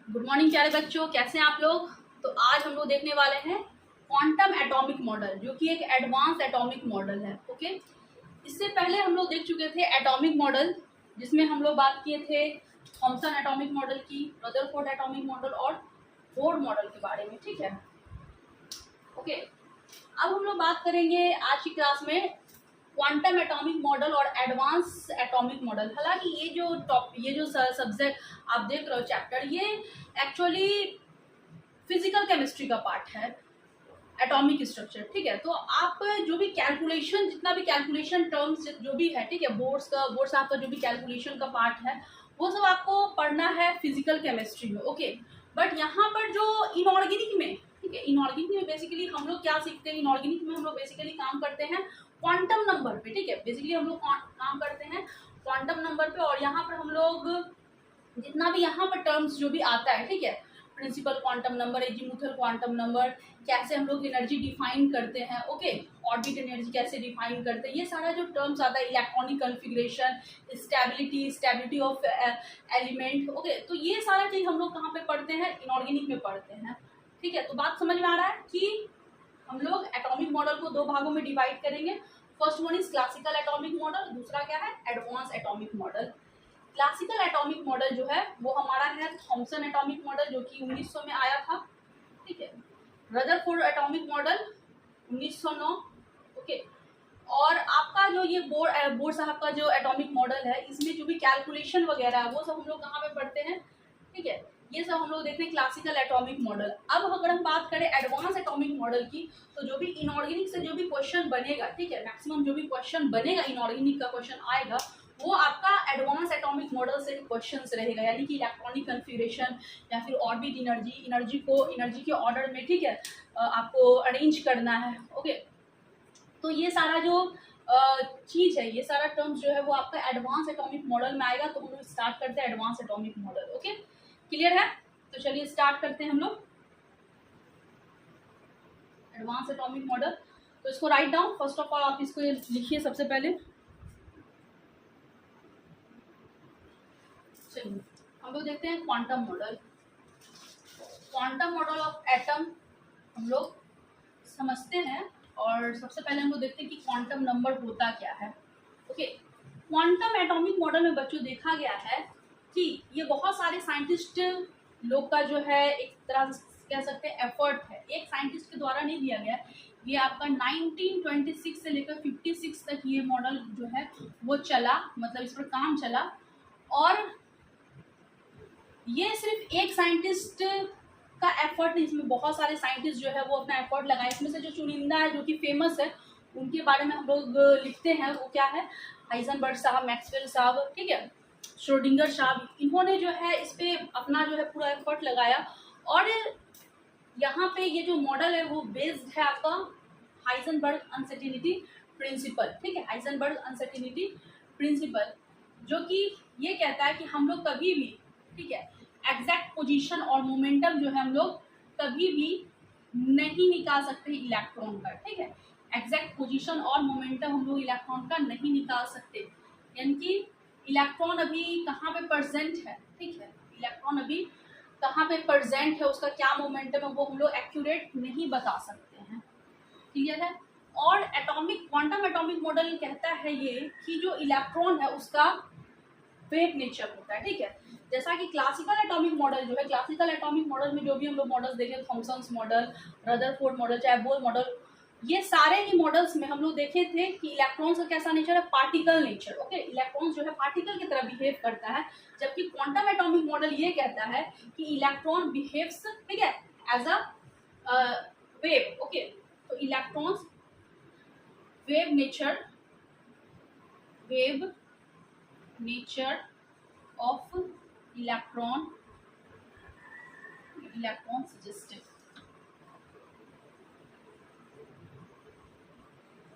Good morning प्यारे बच्चों, कैसे हैं आप लोग। तो आज हम लोग देखने वाले हैं क्वांटम एटॉमिक मॉडल, जो कि एक एडवांस एटॉमिक मॉडल है। ओके, इससे पहले हम लोग देख चुके थे एटॉमिक मॉडल, जिसमें हम लोग बात किए थे थॉमसन एटॉमिक मॉडल की, रदरफोर्ड एटॉमिक मॉडल और बोर्ड मॉडल के बारे में। ठीक है, ओके। अब हम लोग बात करेंगे आज की क्लास में क्वांटम एटॉमिक मॉडल और एडवांस एटॉमिक मॉडल। हालांकि ये जो सब्जेक्ट आप देख रहे हो चैप्टर, ये एक्चुअली फिजिकल केमिस्ट्री का पार्ट है, एटॉमिक स्ट्रक्चर। ठीक है, तो आप जो भी कैलकुलेशन, जितना भी कैलकुलेशन टर्म्स जो भी है, ठीक है, बोर्ड साहब का जो भी कैलकुलेशन का पार्ट है, वो सब आपको पढ़ना है फिजिकल केमिस्ट्री में। ओके, बट यहाँ पर जो इनऑर्गेनिक में, ठीक है, इनऑर्गेनिक में बेसिकली हम लोग क्या सीखते हैं, इनऑर्गेनिक में हम लोग बेसिकली काम करते हैं क्वांटम नंबर पे। ठीक है, बेसिकली हम लोग काम करते हैं क्वांटम नंबर पे, और यहाँ पर हम लोग जितना भी यहाँ पर टर्म्स जो भी आता है, ठीक है, principal quantum number, azimuthal quantum number, कैसे हम लोग एनर्जी डिफाइन करते हैं, ओके, ऑर्बिट एनर्जी कैसे डिफाइन करते हैं, ये सारा जो टर्म्स आता है, electronic configuration, stability of element, okay, तो ये सारा चीज़ हम लोग कहाँ पे पढ़ते हैं, इनऑर्गेनिक में पढ़ते हैं। ठीक है, तो बात समझ में आ रहा है कि हम लोग एटॉमिक मॉडल को दो भागों में डिवाइड करेंगे। First one is classical atomic model, दूसरा क्या है, advance atomic model. Classical atomic model जो है वो हमारा है थॉमसन एटॉमिक मॉडल, जो कि 1900 में आया था। ठीक है, रदरफोर्ड एटॉमिक मॉडल 1909। ओके, और आपका जो ये बोर्ड साहब का जो एटॉमिक मॉडल है, इसमें जो भी कैलकुलेशन वगैरह है वो सब हम लोग कहाँ पे पढ़ते हैं। ठीक है, ये सब हम लोग देखते हैं क्लासिकल एटॉमिक मॉडल। अब अगर हम बात करें एडवांस एटॉमिक मॉडल की, तो जो भी इनऑर्गेनिक से जो भी क्वेश्चन बनेगा, ठीक है, मैक्सिमम जो भी क्वेश्चन बनेगा इनऑर्गेनिक का क्वेश्चन आएगा, वो आपका एडवांस एटॉमिक मॉडल से क्वेश्चंस रहेगा, यानी कि इलेक्ट्रॉनिक कन्फिगरेशन या फिर ऑर्बिट एनर्जी के ऑर्डर में, ठीक है, आपको अरेंज करना है। ओके, तो ये सारा जो चीज़ है, ये सारा टर्म्स जो है वो आपका एडवांस एटॉमिक मॉडल में आएगा। तो हम लोग स्टार्ट करते हैं advance atomic model. Okay, clear है? तो चलिए स्टार्ट करते हैं हम लोग एडवांस एटॉमिक मॉडल। तो इसको write down, first of all आप इसको लिखिए सबसे पहले। चलिए हम लोग देखते हैं quantum model. Quantum model of atom हम लोग समझते हैं, और सबसे पहले हम लोग देखते हैं कि क्वांटम नंबर होता क्या है। ओके, क्वांटम एटॉमिक मॉडल में बच्चों देखा गया है कि ये बहुत सारे साइंटिस्ट लोग का जो है एक तरह से कह सकते हैं एफर्ट है, एक साइंटिस्ट के द्वारा नहीं दिया गया। ये आपका 1926 से लेकर 56 तक ये मॉडल जो है वो चला, मतलब इस पर काम चला, और ये सिर्फ एक साइंटिस्ट का एफर्ट नहीं, इसमें बहुत सारे साइंटिस्ट जो है वो अपना एफर्ट लगाए। इसमें से जो चुनिंदा है, जो कि फेमस है, उनके बारे में हम लोग लिखते हैं। वो क्या है, हाइजेनबर्ग साहब, मैक्सवेल साहब, ठीक है, श्रोडिंगर साहब, इन्होंने जो है इस पे अपना जो है पूरा एफर्ट लगाया। और यहाँ पे ये जो मॉडल है वो बेस्ड है आपका हाइजेनबर्ग अनसर्टेनिटी प्रिंसिपल। ठीक है, हाइजेनबर्ग अनसर्टेनिटी प्रिंसिपल, जो कि ये कहता है कि हम लोग कभी भी, ठीक है, एग्जैक्ट पोजीशन और मोमेंटम जो है हम लोग कभी भी नहीं निकाल सकते इलेक्ट्रॉन का। ठीक है, एग्जैक्ट पोजीशन और मोमेंटम हम लोग इलेक्ट्रॉन का नहीं निकाल सकते, यानी कि इलेक्ट्रॉन अभी कहाँ पे प्रेजेंट है, ठीक है, इलेक्ट्रॉन अभी कहाँ पे प्रेजेंट है, उसका क्या मोमेंटम है, वो हम लोग एक्यूरेट नहीं बता सकते हैं। क्लियर है? और क्वांटम एटॉमिक मॉडल कहता है ये कि जो इलेक्ट्रॉन है उसका वेव नेचर होता है। ठीक है, जैसा कि क्लासिकल एटॉमिक मॉडल जो है, क्लासिकल एटॉमिक मॉडल में जो भी हम लोग मॉडल्स देखे, थॉमसन्स मॉडल, रदरफोर्ड मॉडल, चाहे बोर मॉडल, ये सारे ही मॉडल्स में हम लोग देखे थे कि इलेक्ट्रॉन्स का कैसा नेचर है, पार्टिकल नेचर। ओके, इलेक्ट्रॉन्स जो है पार्टिकल की तरह बिहेव करता है, जबकि क्वांटम एटॉमिक मॉडल ये कहता है कि इलेक्ट्रॉन बिहेव्स, ठीक है, एज अ वेव। ओके, तो electrons wave nature of electron suggestive.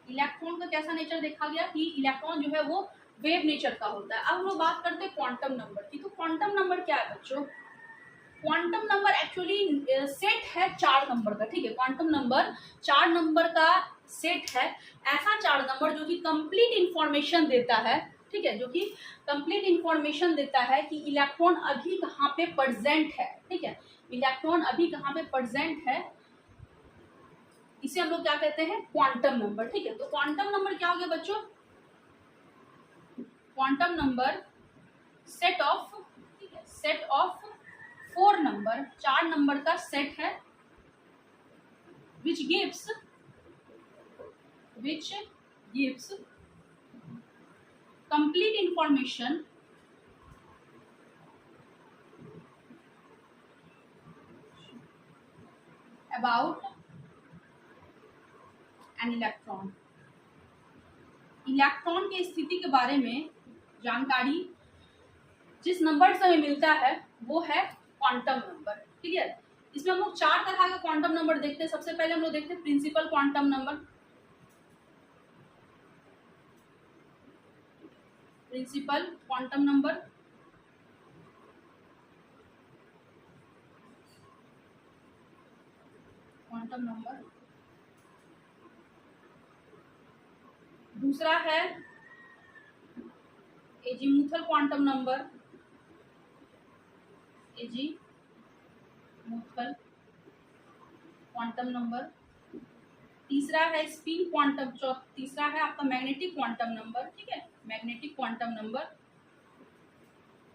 Electron का कैसा नेचर देखा गया कि इलेक्ट्रॉन जो है वो वेव नेचर का होता है। अब हम लोग बात करते हैं क्वांटम नंबर की। तो क्वांटम नंबर क्या है बच्चों? क्वांटम नंबर एक्चुअली सेट है 4 नंबर का। ठीक है, क्वांटम नंबर 4 नंबर का सेट है, ऐसा 4 नंबर जो कि कंप्लीट इंफॉर्मेशन देता है ठीक है, जो कि कंप्लीट इंफॉर्मेशन देता है कि इलेक्ट्रॉन अभी कहाँ पे प्रेजेंट है। ठीक है, इलेक्ट्रॉन अभी कहाँ पे प्रेजेंट है, इसे हम लोग क्या कहते हैं, क्वांटम नंबर। ठीक है, तो क्वांटम नंबर क्या हो गया बच्चों, क्वांटम नंबर सेट ऑफ, ठीक है, सेट ऑफ 4 नंबर, 4 नंबर का सेट है, which gives complete information about an electron। Electron की स्थिति के बारे में जानकारी जिस नंबर से हमें मिलता है वो है क्वांटम नंबर। ठीक है, इसमें हम लोग 4 तरह का क्वांटम नंबर देखते हैं। सबसे पहले हम लोग देखते हैं principal quantum number. Principal quantum number, quantum number. दूसरा है azimuthal quantum number, azimuthal quantum number. तीसरा है स्पिन क्वांटम, तीसरा है आपका मैग्नेटिक क्वांटम नंबर। ठीक है, मैग्नेटिक क्वांटम नंबर।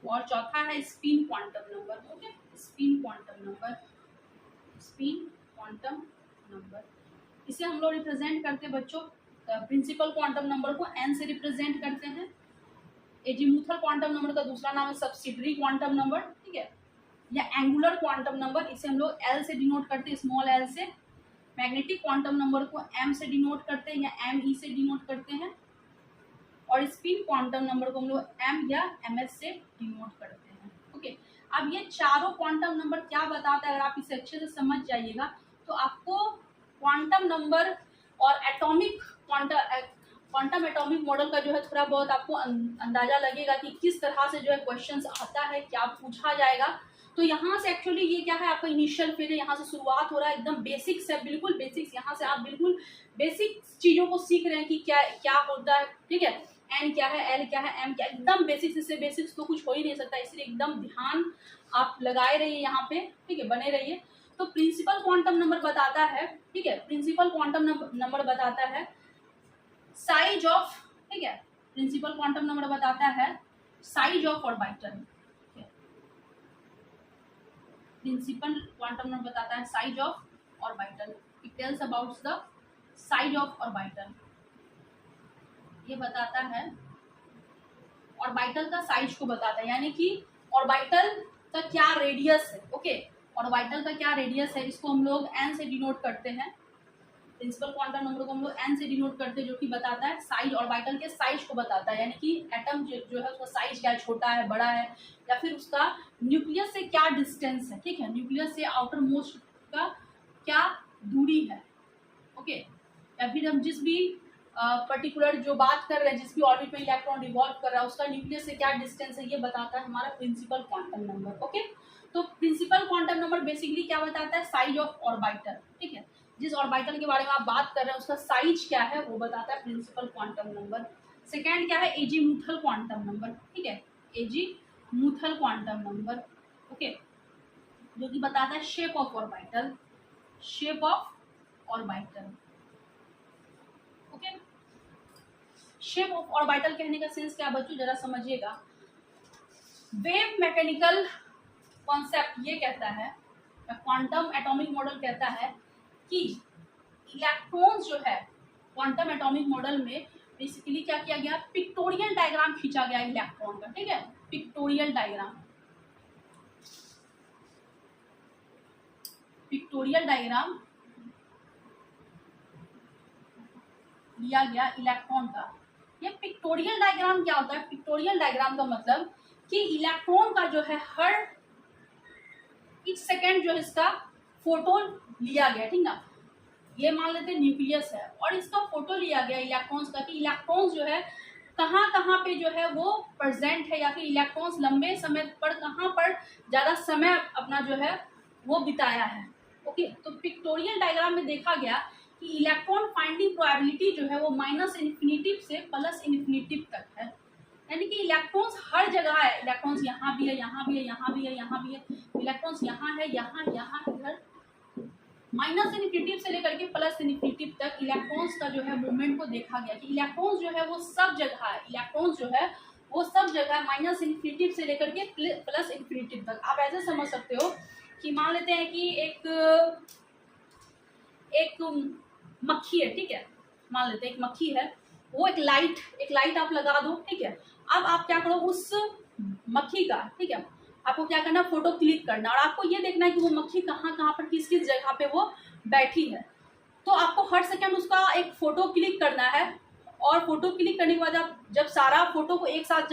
और चौथा है spin quantum number. Okay, spin quantum number, spin quantum number. इसे हम लोग रिप्रेजेंट करते हैं बच्चों, प्रिंसिपल क्वांटम नंबर को n से रिप्रेजेंट करते हैं। एजीमुथल क्वांटम नंबर का दूसरा नाम है सब्सिडरी क्वांटम नंबर। ठीक है, या एंगुलर क्वांटम नंबर, इसे हम लोग l से डिनोट करते हैं, स्मॉल l से। मैग्नेटिक क्वांटम नंबर को m से डिनोट करते हैं या me से डिनोट करते हैं। और स्पिन क्वांटम नंबर को हम लोग m या ms से डिनोट करते हैं। ओके, अब ये चारों क्वांटम नंबर क्या बताता है, अगर आप इसे अच्छे से समझ जाइएगा तो आपको क्वांटम नंबर और एटॉमिक क्वांटम एटॉमिक मॉडल का जो है थोड़ा बहुत आपको अंदाजा लगेगा कि किस तरह से जो है क्वेश्चंस आता है, क्या पूछा जाएगा। तो यहाँ से एक्चुअली ये क्या है, आपका इनिशियल फेज है, यहाँ से शुरुआत हो रहा है एकदम बेसिक से, बिल्कुल बेसिक्स। यहाँ से आप बिल्कुल बेसिक चीजों को सीख रहे हैं कि क्या क्या होता है। ठीक है, एन क्या है, एल क्या है, एम क्या, एकदम बेसिक्स। इससे बेसिक्स तो कुछ हो ही नहीं सकता, इसलिए एकदम ध्यान आप लगाए रहिए यहाँ पे। ठीक है, बने रहिए। तो प्रिंसिपल क्वांटम नंबर बताता है, ठीक है, प्रिंसिपल क्वांटम नंबर बताता है साइज ऑफ, ठीक है, प्रिंसिपल क्वांटम नंबर बताता है size of orbital. Principal quantum number बताता है size of orbital. It tells about the size of orbital. ये बताता है ऑर्बिटल का साइज को बताता है, यानी कि ऑर्बिटल का क्या रेडियस है। ओके, ऑर्बिटल का क्या रेडियस है, इसको हम लोग n से डिनोट करते हैं। प्रिंसिपल क्वांटम नंबर को हम लोग n से डिनोट करते हैं, जो कि बताता है साइज, ऑर्बिटल के साइज को बताता है, यानी कि एटम जो है उसका साइज क्या है, छोटा है, बड़ा है, या फिर उसका न्यूक्लियस से क्या डिस्टेंस है। ठीक है, न्यूक्लियस से आउटर मोस्ट का क्या दूरी है। ओके, या फिर हम जिस भी पर्टिकुलर जो बात कर रहे हैं, जिस भी ऑर्बिट में इलेक्ट्रॉन रिवॉल्व कर रहा है, उसका न्यूक्लियस से क्या डिस्टेंस है, ये बताता है हमारा प्रिंसिपल क्वांटम नंबर। ओके, तो प्रिंसिपल क्वांटम नंबर बेसिकली क्या बताता है, साइज ऑफ ऑर्बिटल। ठीक है, जिस ऑर्बिटल के बारे में आप बात कर रहे हैं उसका साइज क्या है वो बताता है प्रिंसिपल क्वांटम नंबर। सेकेंड क्या है, एजीमुथल क्वांटम नंबर। ठीक है, एजीमुथल क्वांटम नंबर। ओके, जो कि बताता है shape of orbital, shape of orbital. Okay, shape of orbital कहने का सेंस क्या बच्चों, जरा समझिएगा। वेव मैकेनिकल कॉन्सेप्ट ये कहता है, क्वांटम एटॉमिक मॉडल कहता है कि इलेक्ट्रॉन्स जो है क्वांटम एटॉमिक मॉडल में बेसिकली क्या किया गया, पिक्टोरियल डायग्राम खींचा गया इलेक्ट्रॉन का। ठीक है, पिक्टोरियल डायग्राम, पिक्टोरियल डायग्राम लिया गया इलेक्ट्रॉन का। ये पिक्टोरियल डायग्राम क्या होता है, पिक्टोरियल डायग्राम का मतलब कि इलेक्ट्रॉन का जो है हर एक सेकेंड जो है इसका फोटो लिया गया। ठीक ना, ये मान लेते हैं न्यूक्लियस है और इसका फोटो लिया गया इलेक्ट्रॉन्स का, कि इलेक्ट्रॉन्स जो है कहाँ कहाँ पे जो है वो प्रेजेंट है, या फिर इलेक्ट्रॉन्स लंबे समय पर कहाँ पर ज़्यादा समय अपना जो है वो बिताया है। ओके, तो पिक्टोरियल डायग्राम में देखा गया कि इलेक्ट्रॉन फाइंडिंग प्रोबेबिलिटी जो है वो -इन्फिनिटी से +इन्फिनिटी तक है। यानी कि इलेक्ट्रॉन्स हर जगह है, इलेक्ट्रॉन्स यहाँ भी है, यहाँ भी है, यहाँ भी है, यहाँ भी है, इलेक्ट्रॉन्स यहाँ है, यहाँ यहाँ इधर। माइनस इन्फिनिटी से लेकर के प्लस इन्फिनिटी तक इलेक्ट्रॉन्स का जो है मूवमेंट को देखा गया कि इलेक्ट्रॉन्स जो है वो सब जगह है, इलेक्ट्रॉन्स जो है वो सब जगह माइनस इन्फिनिटी से लेकर के प्लस इन्फिनिटी तक। आप ऐसे समझ सकते हो कि मान लेते हैं कि एक मक्खी है, ठीक है, मान लेते हैं एक मक्खी है, वो एक लाइट आप लगा दो, ठीक है। अब आप क्या करो उस मक्खी का, ठीक है, आपको क्या करना, फोटो क्लिक करना, और आपको ये देखना है कि वो मक्खी कहाँ कहाँ पर किस किस जगह पे वो बैठी है। तो आपको हर सेकंड उसका एक फोटो क्लिक करना है, और फोटो क्लिक करने के बाद आप जब सारा फोटो को एक साथ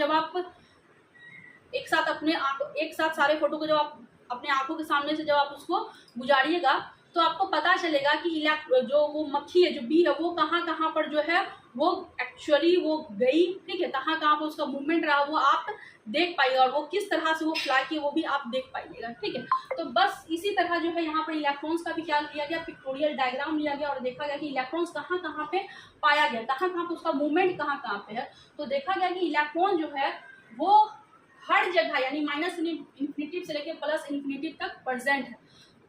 एक साथ सारे फोटो को जब आप अपने आंखों के सामने से जब आप उसको गुजारिएगा, तो आपको पता चलेगा कि जो वो मक्खी है, जो बी है, वो कहाँ कहाँ पर जो है वो एक्चुअली वो गई, ठीक है, कहाँ कहाँ पर उसका मूवमेंट रहा वो आप देख पाइएगा, और वो किस तरह से वो फ्लाई की वो भी आप देख पाइएगा, ठीक है। तो बस इसी तरह जो है यहाँ पर इलेक्ट्रॉन्स का भी क्या लिया गया, पिक्टोरियल डायग्राम लिया गया, और देखा गया कि इलेक्ट्रॉन्स कहाँ कहाँ पे पाया गया, कहाँ कहाँ पे उसका मूवमेंट कहाँ कहाँ पे है। तो देखा गया कि इलेक्ट्रॉन जो है वो हर जगह यानी माइनस इन्फिनिटी से लेकर प्लस इन्फिनिटी तक प्रेजेंट है।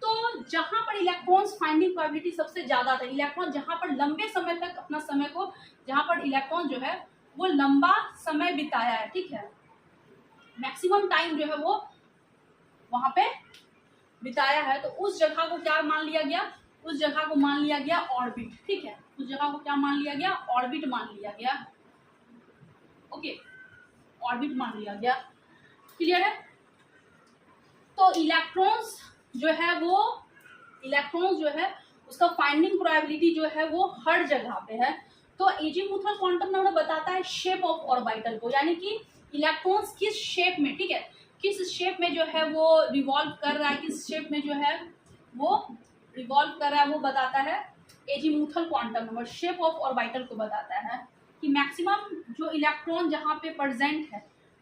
तो जहां पर इलेक्ट्रॉन्स फाइंडिंग प्रोबेबिलिटी सबसे ज्यादा था, इलेक्ट्रॉन जहां पर लंबे समय तक अपना समय को, जहां पर इलेक्ट्रॉन जो है वो लंबा समय बिताया है, ठीक है, मैक्सिमम टाइम जो है वो वहां पे बिताया है, तो उस जगह को क्या मान लिया गया, उस जगह को मान लिया गया ऑर्बिट, ठीक है, उस जगह को क्या मान लिया गया, ऑर्बिट मान लिया गया, ओके, ऑर्बिट मान लिया गया। क्लियर है। तो इलेक्ट्रॉन्स जो है उसका फाइंडिंग प्रोबेबिलिटी जो है वो हर जगह पे है। तो एजीमुथल क्वांटम नंबर बताता है शेप ऑफ ऑर्बिटल को, यानी कि इलेक्ट्रॉन्स किस शेप में, ठीक है, किस शेप में जो है वो रिवॉल्व कर रहा है, किस शेप में जो है वो रिवॉल्व कर रहा है, वो बताता है azimuthal quantum number. Shape of orbital को बताता है कि मैक्सिमम जो इलेक्ट्रॉन जहाँ पे प्रेजेंट है,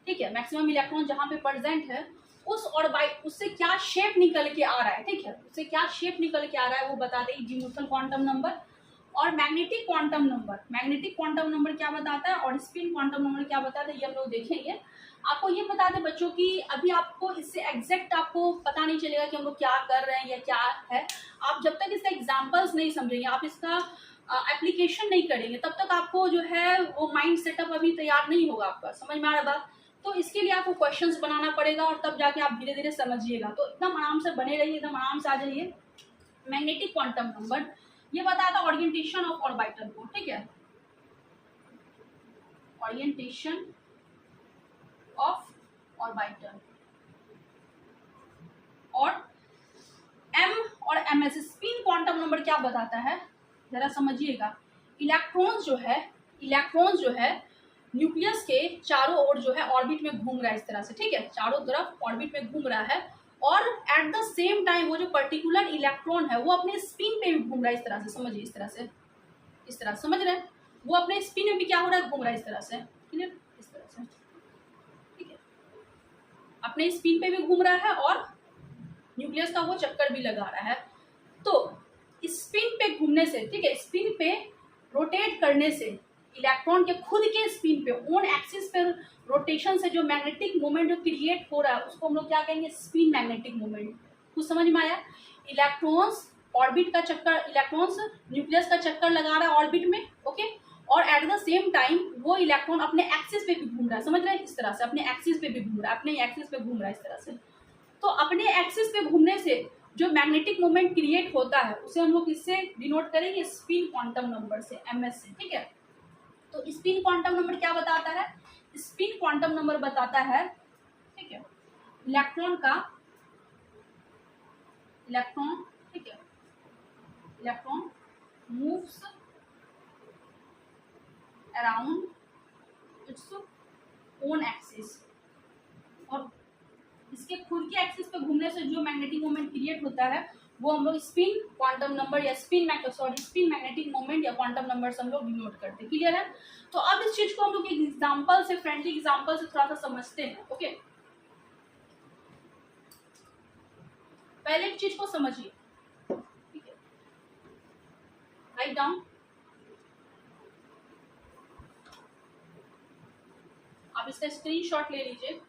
ठीक है, मैक्सिमम इलेक्ट्रॉन जहाँ पे प्रेजेंट है उस ऑर्बिट उससे क्या शेप निकल के आ रहा है, ठीक है, उससे क्या शेप निकल के आ रहा है वो बताते हैं एजीमुथल क्वांटम नंबर। और मैग्नेटिक क्वांटम नंबर क्या बताता है, और स्पिन क्वांटम नंबर क्या बताता है, ये हम लोग देखेंगे। आपको ये बता दें बच्चों की अभी आपको इससे एग्जैक्ट आपको पता नहीं चलेगा कि हम लोग क्या कर रहे हैं या क्या है। आप जब तक इसका एग्जाम्पल्स नहीं समझेंगे, आप इसका एप्लीकेशन नहीं करेंगे, तब तक आपको जो है वो माइंड सेटअप अभी तैयार नहीं होगा आपका। समझ में आ रहा बात। तो इसके लिए आपको क्वेश्चंस बनाना पड़ेगा, और तब जाके आप धीरे धीरे समझिएगा। तो एकदम आराम से बने रहिए, एकदम आराम से आ जाइए। मैग्नेटिक क्वांटम नंबर ये बताता है ओरिएंटेशन ऑफ ऑर्बिटल को, ठीक है, ओरिएंटेशन ऑफ ऑर्बिटल। और एम और M S spin quantum number क्या बताता है, जरा समझिएगा। इलेक्ट्रॉन जो है न्यूक्लियस के चारों ओर जो है ऑर्बिट में घूम रहा है इस तरह से, ठीक है, चारों तरफ ऑर्बिट में घूम रहा है, और एट द सेम टाइम वो जो पर्टिकुलर इलेक्ट्रॉन है वो अपने स्पिन पे भी घूम रहा है इस तरह से। समझिए, इस तरह समझ रहे हैं, वो अपने स्पिन में भी क्या हो रहा है, घूम रहा है इस तरह से। क्लियर, इस तरह से, ठीक है, अपने स्पिन पे भी घूम रहा है और न्यूक्लियस का वो चक्कर भी लगा रहा है। तो स्पिन पे घूमने से, ठीक है, स्पिन पे रोटेट करने से इलेक्ट्रॉन के खुद के स्पिन पे ओन एक्सिस पे रोटेशन से जो मैग्नेटिक मोमेंट जो क्रिएट हो रहा है उसको हम लोग क्या कहेंगे, स्पिन मैग्नेटिक मोमेंट। कुछ समझ में आया। इलेक्ट्रॉन्स न्यूक्लियस का चक्कर लगा रहा है ऑर्बिट में, ओके, और एट द सेम टाइम वो इलेक्ट्रॉन अपने एक्सिस पे भी घूम रहा है। समझ रहे हैं, इस तरह से अपने एक्सिस पे भी घूम रहा है, अपने एक्सिस पे घूम रहा है इस तरह से। तो अपने एक्सिस पे घूमने से जो मैग्नेटिक मोमेंट क्रिएट होता है उसे हम लोग किससे डिनोट करेंगे, स्पिन क्वांटम नंबर से, एमएस से, ठीक है। तो स्पिन क्वांटम नंबर क्या बताता है, स्पिन क्वांटम नंबर बताता है, ठीक है, इलेक्ट्रॉन, ठीक है, electron moves around its own axis, और इसके खुद के एक्सिस पे घूमने से जो मैग्नेटिक मोमेंट क्रिएट होता है वो हम लोग स्पिन क्वांटम नंबर या स्पिन मैग्नेटिक मोमेंट या क्वांटम नंबर से हम लोग डिनोट करते हैं। क्लियर है। तो अब इस चीज को हम लोग एक एग्जांपल से, फ्रेंडली एग्जांपल से थोड़ा सा समझते हैं, ओके। पहले एक चीज को समझिए, ठीक है, राइट डाउन, आप इसका स्क्रीनशॉट ले लीजिए।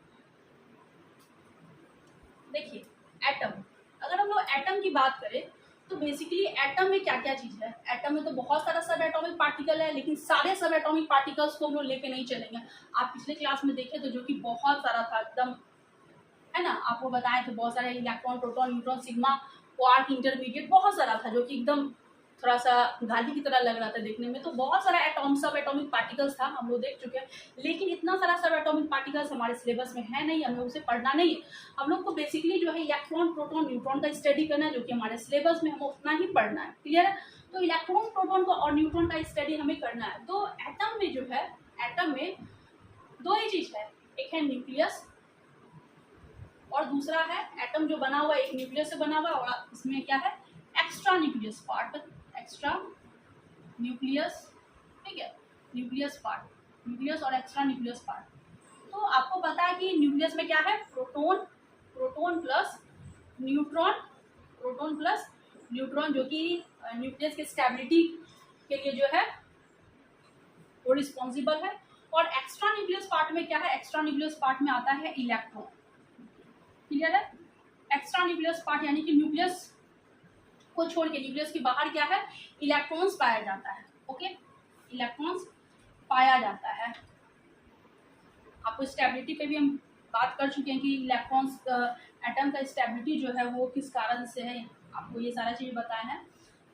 देखिए एटम, अगर हम लोग एटम की बात करें तो बेसिकली एटम में क्या क्या चीज़ है। एटम में तो बहुत सारा सब एटॉमिक पार्टिकल है, लेकिन सारे सब एटॉमिक पार्टिकल्स को हम लोग लेके नहीं चलेंगे। आप पिछले क्लास में देखे तो जो कि बहुत सारा था एकदम, है ना, आपको बताए थे बहुत सारे electron, proton, neutron, sigma, quark, intermediate, बहुत सारा था जो कि एकदम थोड़ा सा गाली की तरह लग रहा था देखने में। तो बहुत सारा सब एटॉमिक पार्टिकल्स था, हम लोग देख चुके हैं। लेकिन इतना सारा सब एटॉमिक पार्टिकल्स हमारे सिलेबस में है नहीं, हमें उसे पढ़ना नहीं है। हम लोग को बेसिकली जो है इलेक्ट्रॉन, प्रोटॉन, न्यूट्रॉन का स्टडी करना है, जो कि हमारे सिलेबस में हमें उतना ही पढ़ना है। क्लियर है? तो इलेक्ट्रॉन, प्रोटॉन का और न्यूट्रॉन का स्टडी हमें करना है। तो एटम में जो है, एटम में दो ही चीज है, एक है न्यूक्लियस और दूसरा है एटम जो बना हुआ है एक न्यूक्लियस से बना हुआ है, और इसमें क्या है, extra nucleus part, extra nucleus, ठीक है, न्यूक्लियस पार्ट, न्यूक्लियस और एक्स्ट्रा न्यूक्लियस पार्ट। तो आपको पता है कि न्यूक्लियस में क्या है, proton, proton plus neutron, proton plus neutron, जो कि न्यूक्लियस की स्टेबिलिटी के लिए जो है वो रिस्पॉन्सिबल है। और एक्स्ट्रा न्यूक्लियस पार्ट में क्या है, एक्स्ट्रा न्यूक्लियस पार्ट में आता है इलेक्ट्रॉन। क्लियर है? एक्स्ट्रा न्यूक्लियस पार्ट यानी कि न्यूक्लियस को छोड़ के न्यूक्लियस के बाहर क्या है, इलेक्ट्रॉन्स पाया जाता है। ओके, इलेक्ट्रॉन्स पाया जाता है। आपको स्टेबिलिटी पे भी हम बात कर चुके हैं कि इलेक्ट्रॉन्स, एटम का स्टेबिलिटी जो है वो किस कारण से है, आपको ये सारा चीज़ बताया है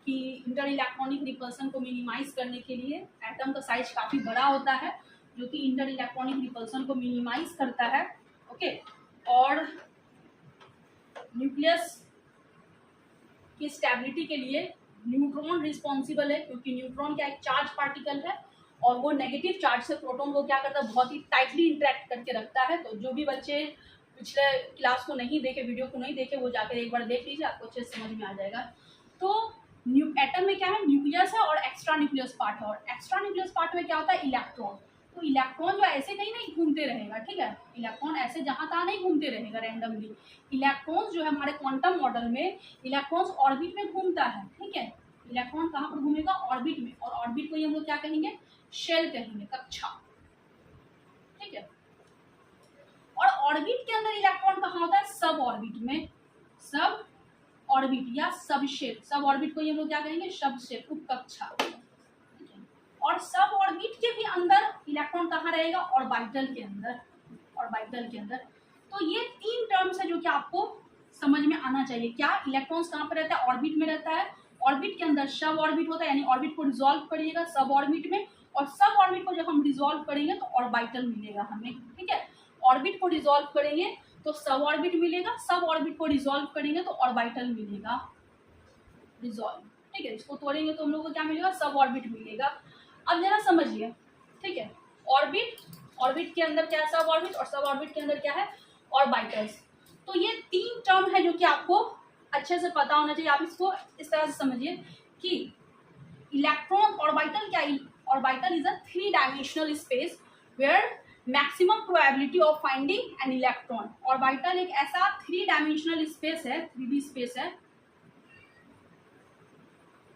कि इंटर इलेक्ट्रॉनिक रिपल्सन को मिनिमाइज करने के लिए एटम का साइज काफ़ी बड़ा होता है, जो कि इंटर इलेक्ट्रॉनिक रिपल्सन को मिनिमाइज करता है। ओके, और न्यूक्लियस की स्टेबिलिटी के लिए न्यूट्रॉन रिस्पॉन्सिबल है, क्योंकि न्यूट्रॉन क्या एक चार्ज पार्टिकल है और वो नेगेटिव चार्ज से प्रोटॉन को क्या करता है, बहुत ही टाइटली इंटरेक्ट करके रखता है। तो जो भी बच्चे पिछले क्लास को नहीं देखे, वीडियो को नहीं देखे, वो जाकर एक बार देख लीजिए, आपको अच्छे से समझ में आ जाएगा। तो एटम में क्या है, न्यूक्लियस है और एक्स्ट्रा न्यूक्लियस पार्ट है। और एक्स्ट्रा न्यूक्लियस पार्ट में क्या होता है, इलेक्ट्रॉन। तो इलेक्ट्रॉन जो ऐसे कहीं नहीं घूमते रहेगा, ठीक है, इलेक्ट्रॉन ऐसे जहाँ तहाँ नहीं घूमते रहेगा रैंडमली। इलेक्ट्रॉन्स जो है हमारे क्वांटम मॉडल में इलेक्ट्रॉन्स ऑर्बिट में घूमता है, ठीक है। इलेक्ट्रॉन कहाँ पर घूमेगा, ऑर्बिट में, और ऑर्बिट को ही हम लोग क्या कहेंगे, शेल कहेंगे, कक्षा, ठीक है। और ऑर्बिट के अंदर इलेक्ट्रॉन कहाँ होता है, सब ऑर्बिट में, सब ऑर्बिट या सब शेल, सब ऑर्बिट को ही हम लोग क्या कहेंगे, सब शेल, उपकक्षा। और सब ऑर्बिट के भी अंदर इलेक्ट्रॉन कहाँ रहेगा, ऑर्बिटल के अंदर, ऑर्बिटल के अंदर। तो ये तीन टर्म्स है जो कि आपको समझ में आना चाहिए। क्या, इलेक्ट्रॉन्स कहाँ पर रहता है, ऑर्बिट में रहता है, ऑर्बिट के अंदर सब ऑर्बिट होता है, यानी ऑर्बिट को डिसॉल्व करिएगा सब ऑर्बिट में, और सब ऑर्बिट को जब हम डिसॉल्व करेंगे तो ऑर्बिटल मिलेगा हमें, ठीक है। ऑर्बिट को डिसॉल्व करेंगे तो सब ऑर्बिट मिलेगा, सब ऑर्बिट को डिसॉल्व करेंगे तो ऑर्बिटल मिलेगा, डिसॉल्व, ठीक है। इसको तोड़ेंगे तो हम लोग को क्या मिलेगा, सब ऑर्बिट मिलेगा। अब जरा समझिए, ठीक है, ऑर्बिट, ऑर्बिट के अंदर क्या है, सब ऑर्बिट, और सब ऑर्बिट के अंदर क्या है, ऑर्बिटल्स। तो ये तीन टर्म है जो कि आपको अच्छे से पता होना चाहिए। आप इसको इस तरह से समझिए कि इलेक्ट्रॉन ऑर्बिटल क्या, orbital is a 3 dimensional space where maximum probability of finding an electron. Orbital एक ऐसा 3 डायमेंशनल स्पेस है, 3D स्पेस है,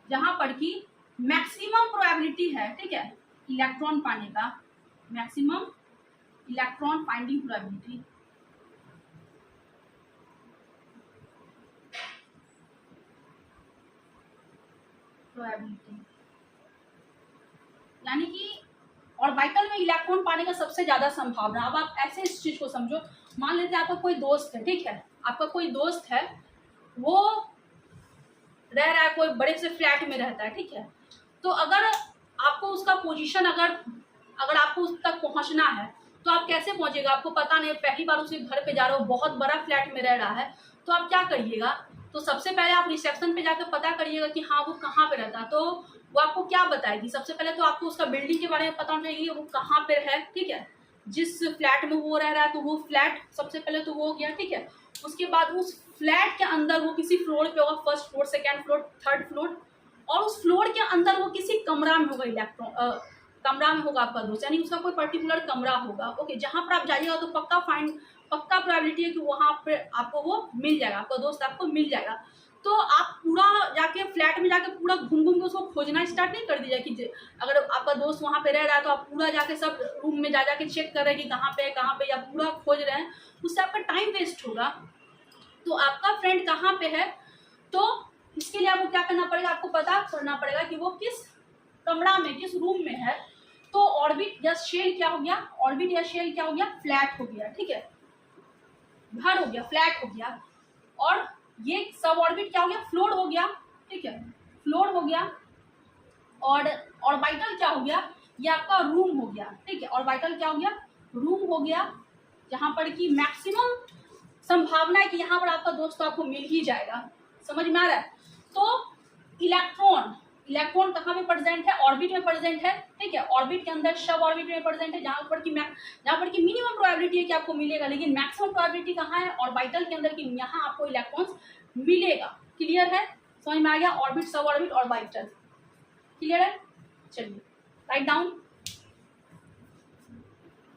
जहां पर कि मैक्सिमम प्रोबेबिलिटी है, ठीक है, इलेक्ट्रॉन पाने का, मैक्सिमम इलेक्ट्रॉन फाइंडिंग प्रोबेबिलिटी। यानी कि ऑर्बिटल में इलेक्ट्रॉन पाने का सबसे ज्यादा संभावना। अब आप ऐसे इस चीज को समझो, मान लेते हैं आपका कोई दोस्त है, ठीक है, आपका कोई दोस्त है, वो रह रहा है कोई बड़े से फ्लैट में रहता है, ठीक है। तो अगर आपको उसका पोजीशन, अगर आपको उस तक पहुंचना है तो आप कैसे पहुंचेगा, आपको पता नहीं, पहली बार उसके घर पे जा रहे हो, बहुत बड़ा फ्लैट में रह रहा है, तो आप क्या करिएगा, तो सबसे पहले आप रिसेप्शन पे जाकर पता करिएगा कि हाँ वो कहाँ पे रहता है। तो वो आपको क्या बताएगी, सबसे पहले तो आपको उसका बिल्डिंग के बारे में पता होना चाहिए, वो कहाँ पे है, ठीक है, जिस फ्लैट में वो रह रहा है, तो वो फ्लैट सबसे पहले तो वो हो गया, ठीक है। उसके बाद उस फ्लैट के अंदर वो किसी फ्लोर पे होगा, first floor, second floor, third floor, और उस फ्लोर के अंदर वो किसी कमरा में होगा, इलेक्ट्रॉन कमरा में होगा आपका दोस्त, यानी उसका कोई पर्टिकुलर कमरा होगा। ओके, जहाँ पर आप जाइएगा तो पक्का प्रोबेबिलिटी है कि वहाँ पे आपको वो मिल जाएगा, आपका दोस्त आपको मिल जाएगा। तो आप पूरा जाके फ्लैट में जाके पूरा घूम घूम के उसको खोजना स्टार्ट नहीं कर दीजिए कि अगर आपका दोस्त वहाँ पे रह रहा है तो आप पूरा जाके सब रूम में जा जाके चेक कर रहे हैं कि कहाँ पे या पूरा खोज रहे हैं, उससे आपका टाइम वेस्ट होगा। तो आपका फ्रेंड कहाँ पे है, तो इसके लिए आपको क्या करना पड़ेगा, आपको पता करना पड़ेगा कि वो किस कमरा में, किस रूम में है। तो ऑर्बिट या शेल क्या हो गया, ऑर्बिट या शेल क्या हो गया, फ्लैट हो गया, ठीक है, घर हो गया, फ्लैट हो गया। और ये सब ऑर्बिट क्या हो गया, फ्लोर हो गया, ठीक है, फ्लोर हो गया। और ऑर्बिटल क्या हो गया, ये आपका रूम हो गया, ठीक है, ऑर्बिटल क्या हो गया, रूम हो गया, जहां पर कि मैक्सिमम संभावना है कि यहाँ पर आपका दोस्त आपको मिल ही जाएगा। समझ में आ रहा है। तो इलेक्ट्रॉन, इलेक्ट्रॉन कहाँ पे प्रेजेंट है, ऑर्बिट में प्रेजेंट है, ठीक है, ऑर्बिट के अंदर सब ऑर्बिट में प्रेजेंट है, जहाँ पर कि मिनिमम प्रोबेबिलिटी है कि आपको मिलेगा, लेकिन मैक्सिमम प्रोबेबिलिटी कहाँ है, ऑर्बिटल के अंदर, कि यहाँ आपको इलेक्ट्रॉन्स मिलेगा। क्लियर है, समझ में आ गया, ऑर्बिट, सब ऑर्बिट, ऑर्बिटल, क्लियर है। चलिए राइट डाउन।